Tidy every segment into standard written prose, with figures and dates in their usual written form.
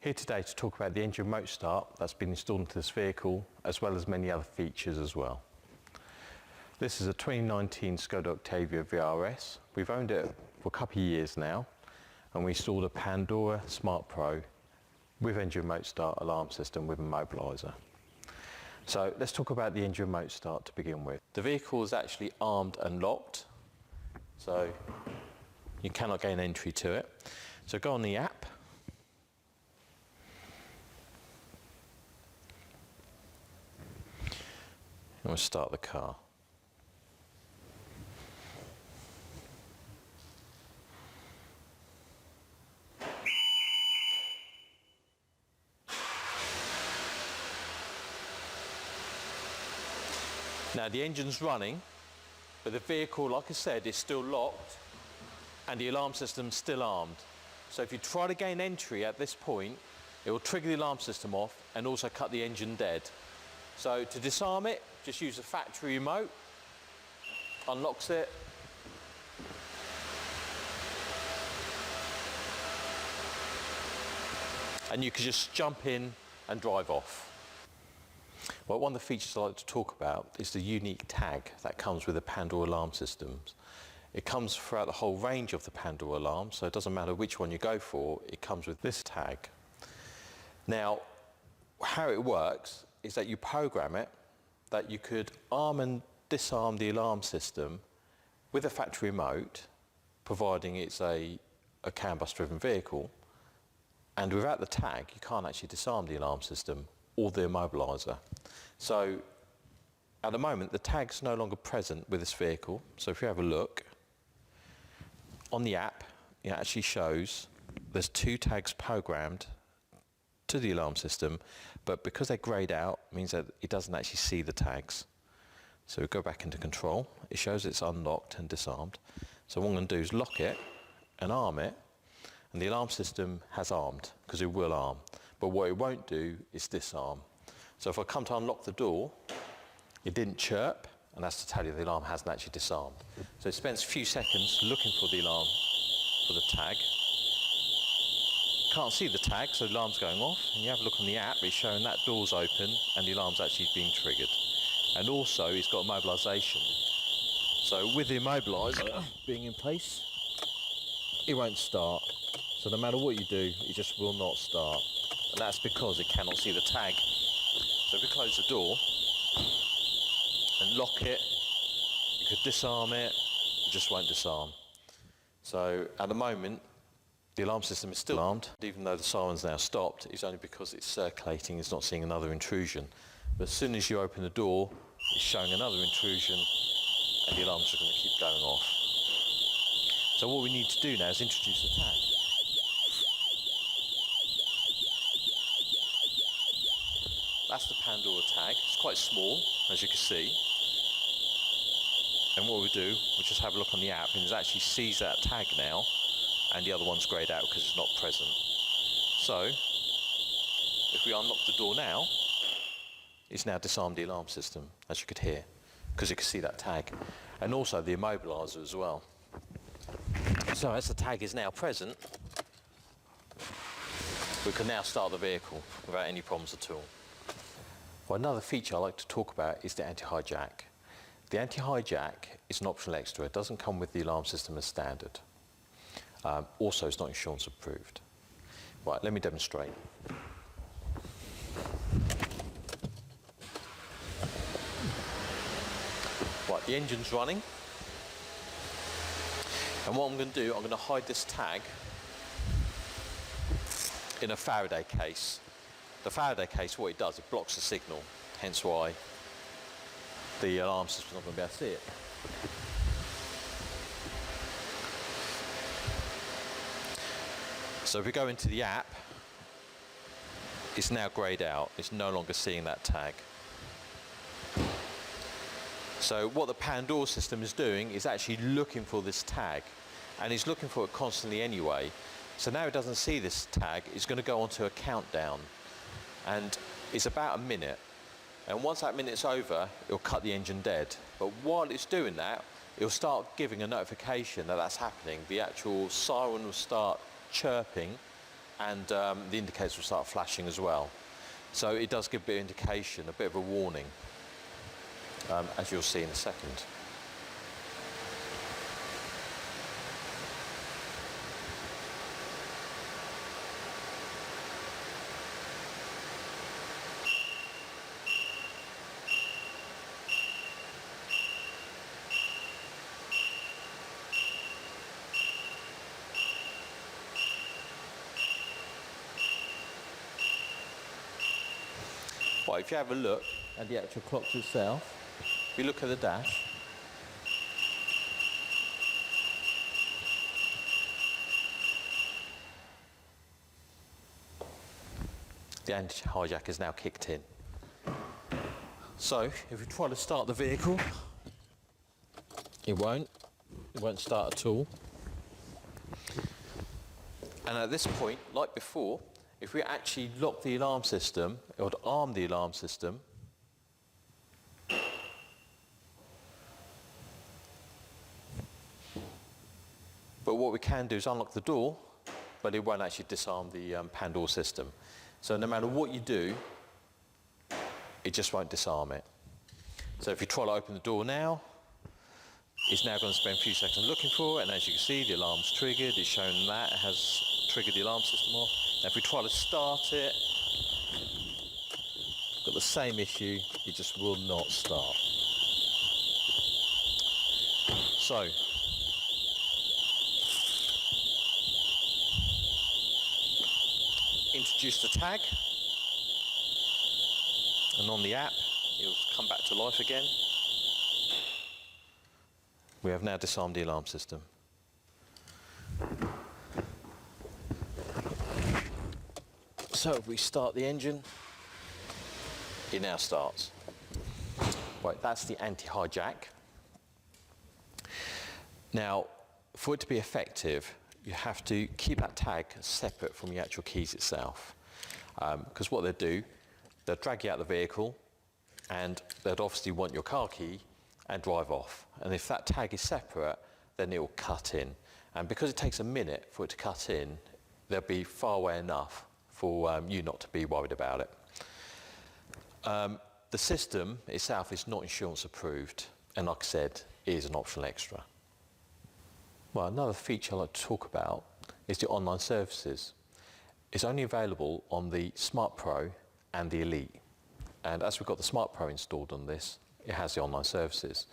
Here today to talk about the engine remote start that's been installed into this vehicle, as well as many other features as well. This is a 2019 Skoda Octavia VRS. We've owned it for a couple of years now, and we installed a Pandora Smart Pro with engine remote start alarm system with immobiliser. So let's talk about the engine remote start to begin with. The vehicle is actually armed and locked, so you cannot gain entry to it. So go on the app. And we'll start the car. Now the engine's running, but the vehicle, like I said, is still locked and the alarm system's still armed. So if you try to gain entry at this point, it will trigger the alarm system off and also cut the engine dead. So to disarm it, just use the factory remote, unlocks it, and you can just jump in and drive off. Well, one of the features I like to talk about is the unique tag that comes with the Pandora alarm systems. It comes throughout the whole range of the Pandora alarms, so it doesn't matter which one you go for, it comes with this tag. Now, how it works is that you program it that you could arm and disarm the alarm system with a factory remote, providing it's a CAN bus driven vehicle, and without the tag you can't actually disarm the alarm system or the immobiliser. So at the moment the tag's no longer present with this vehicle, so if you have a look on the app, it actually shows there's two tags programmed to the alarm system, but because they're greyed out means that it doesn't actually see the tags. So we go back into control, it shows it's unlocked and disarmed. So what I'm going to do is lock it and arm it, and the alarm system has armed, because it will arm, but what it won't do is disarm. So if I come to unlock the door, it didn't chirp, and that's to tell you the alarm hasn't actually disarmed. So it spends a few seconds looking for the alarm, for the tag. Can't see the tag, so the alarm's going off, and you have a look on the app, it's showing that door's open and the alarm's actually being triggered. And also it's got immobilisation. So with the immobiliser being in place, it won't start. So no matter what you do, it just will not start. And that's because it cannot see the tag. So if we close the door and lock it, you could disarm it, it just won't disarm. So at the moment, the alarm system is still armed. Even though the siren's now stopped, it's only because it's circulating, it's not seeing another intrusion. But as soon as you open the door, it's showing another intrusion and the alarms are going to keep going off. So what we need to do now is introduce the tag. That's the Pandora tag. It's quite small, as you can see. And what we do, we just have a look on the app, and it actually sees that tag now, and the other one's greyed out because it's not present. So if we unlock the door now, it's now disarmed the alarm system, as you could hear, because you can see that tag, and also the immobiliser as well. So as the tag is now present, we can now start the vehicle without any problems at all. Well, another feature I like to talk about is the Anti-Hijack. The Anti-Hijack is an optional extra. It doesn't come with the alarm system as standard. Also, it's not insurance approved. Right, let me demonstrate. Right, the engine's running. And what I'm going to do, I'm going to hide this tag in a Faraday case. The Faraday case, what it does, it blocks the signal, hence why the alarm system's not going to be able to see it. So if we go into the app, it's now greyed out, it's no longer seeing that tag. So what the Pandora system is doing is actually looking for this tag, and it's looking for it constantly anyway. So now it doesn't see this tag, it's going to go onto a countdown, and it's about a minute. And once that minute's over, it'll cut the engine dead. But while it's doing that, it'll start giving a notification that that's happening. The actual siren will start chirping, and the indicators will start flashing as well. So it does give a bit of indication, a bit of a warning, as you'll see in a second. Well, if you have a look at the actual clock itself, if you look at the dash, the anti-hijack is now kicked in. So if we try to start the vehicle, it won't start at all. And at this point, like before, if we actually lock the alarm system, or arm the alarm system, but what we can do is unlock the door, but it won't actually disarm the Pandora system. So no matter what you do, it just won't disarm it. So if you try to open the door now, it's now going to spend a few seconds looking for it, and as you can see, the alarm's triggered. It's showing that it has triggered the alarm system off. Now if we try to start it, got the same issue, it just will not start. So, introduce the tag, and on the app, it will come back to life again. We have now disarmed the alarm system. So if we start the engine, it now starts. Right, that's the anti-hijack. Now, for it to be effective, you have to keep that tag separate from the actual keys itself. Because what they'll do, they'll drag you out of the vehicle, and they'd obviously want your car key and drive off. And if that tag is separate, then it will cut in. And because it takes a minute for it to cut in, they'll be far away enough for you not to be worried about it. The system itself is not insurance approved, and like I said, it is an optional extra. Well, another feature I'd like to talk about is the online services. It's only available on the Smart Pro and the Elite. And as we've got the Smart Pro installed on this, it has the online services.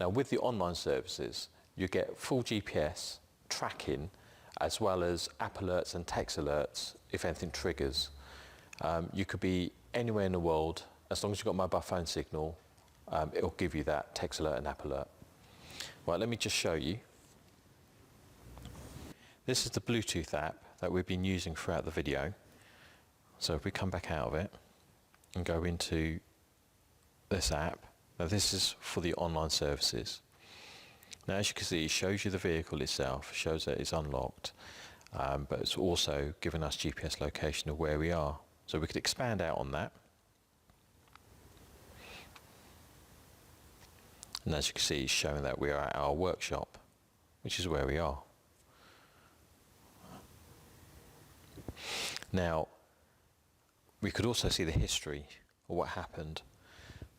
Now with the online services, you get full GPS tracking, as well as app alerts and text alerts if anything triggers. You could be anywhere in the world, as long as you've got mobile phone signal, it'll give you that text alert and app alert. Right, let me just show you. This is the Bluetooth app that we've been using throughout the video. So if we come back out of it and go into this app, now this is for the online services. Now as you can see, it shows you the vehicle itself, shows that it's unlocked, but it's also given us GPS location of where we are. So we could expand out on that. And as you can see, it's showing that we are at our workshop, which is where we are. Now, we could also see the history of what happened.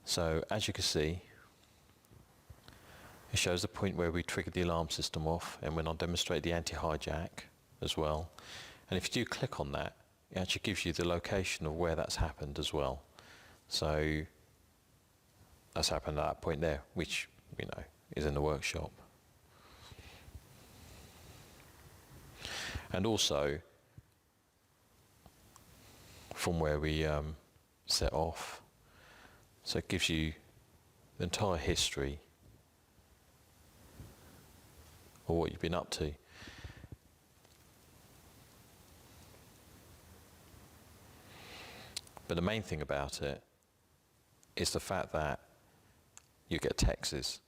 So as you can see, it shows the point where we triggered the alarm system off, and when I demonstrate the anti-hijack as well. And if you do click on that, it actually gives you the location of where that's happened as well. So that's happened at that point there, which, you know, is in the workshop. And also, from where we set off, so it gives you the entire history of what you've been up to. But the main thing about it is the fact that you get texts.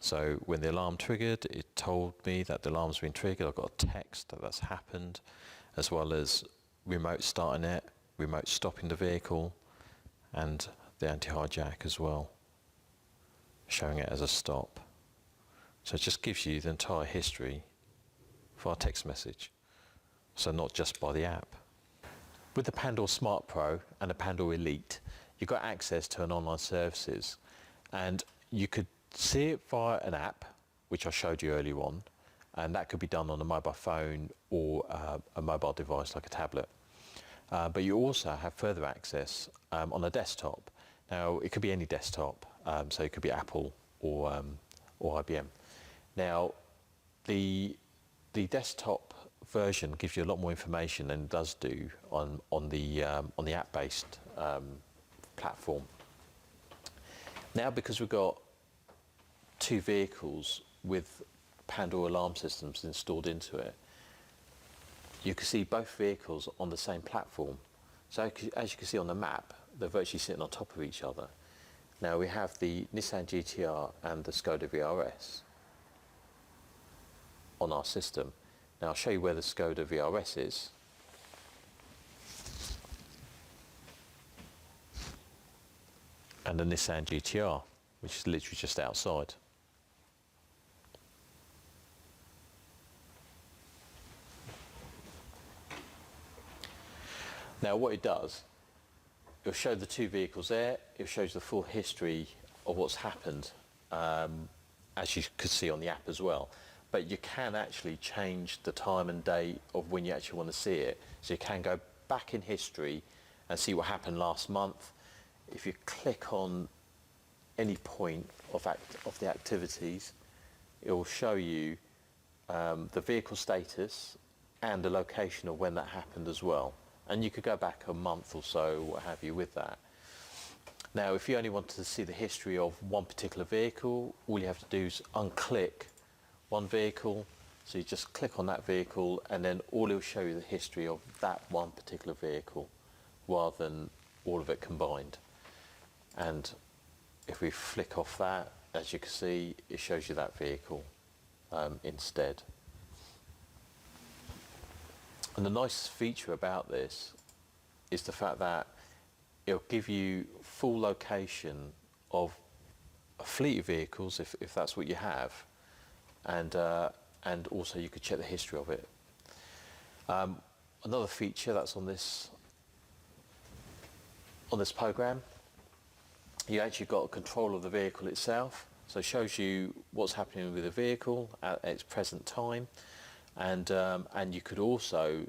So when the alarm triggered, it told me that the alarm's been triggered. I got a text that that's happened, as well as remote starting it, remote stopping the vehicle, and the anti-hijack as well, showing it as a stop. So it just gives you the entire history for our text message. So not just by the app. With the Pandora Smart Pro and the Pandora Elite, you've got access to an online services, and you could see it via an app, which I showed you earlier on, and that could be done on a mobile phone or a mobile device like a tablet. But you also have further access on a desktop. Now, it could be any desktop, so it could be Apple or IBM. Now, the desktop version gives you a lot more information than it does do on the app-based platform. Now, because we've got two vehicles with Pandora alarm systems installed into it, you can see both vehicles on the same platform. So as you can see on the map, they're virtually sitting on top of each other. Now we have the Nissan GT-R and the Skoda VRS on our system. Now I'll show you where the Skoda VRS is. And the Nissan GT-R, which is literally just outside. Now what it does, it'll show the two vehicles there, it shows the full history of what's happened, as you could see on the app as well. But you can actually change the time and date of when you actually want to see it. So you can go back in history and see what happened last month. If you click on any point of the activities, it will show you the vehicle status and the location of when that happened as well. And you could go back a month or so, what have you, with that. Now, if you only wanted to see the history of one particular vehicle, all you have to do is unclick one vehicle. So you just click on that vehicle, and then all it will show you the history of that one particular vehicle, rather than all of it combined. And if we flick off that, as you can see, it shows you that vehicle instead. And the nice feature about this is the fact that it'll give you full location of a fleet of vehicles, if that's what you have, and also you could check the history of it. Another feature that's on this program, you actually got control of the vehicle itself. So it shows you what's happening with the vehicle at its present time. And you could also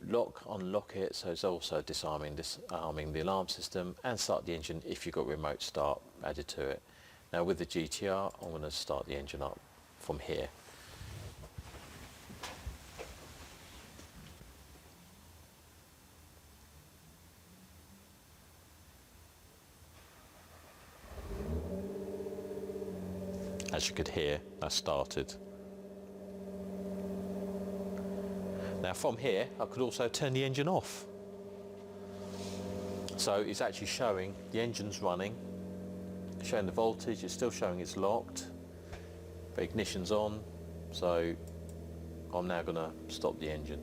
unlock it, so it's also disarming the alarm system, and start the engine if you've got remote start added to it. Now with the GT-R, I'm going to start the engine up from here. As you could hear, that started. Now from here, I could also turn the engine off. So it's actually showing the engine's running, showing the voltage, it's still showing it's locked, but ignition's on, so I'm now going to stop the engine.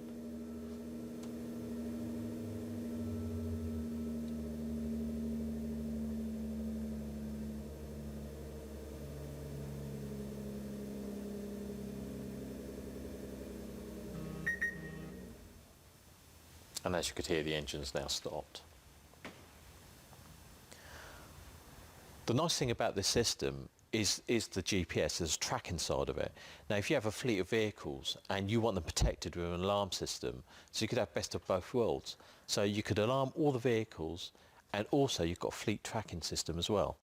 And as you could hear, the engine's now stopped. The nice thing about this system is the GPS. There's a track inside of it. Now, if you have a fleet of vehicles and you want them protected with an alarm system, so you could have best of both worlds. So you could alarm all the vehicles, and also you've got a fleet tracking system as well.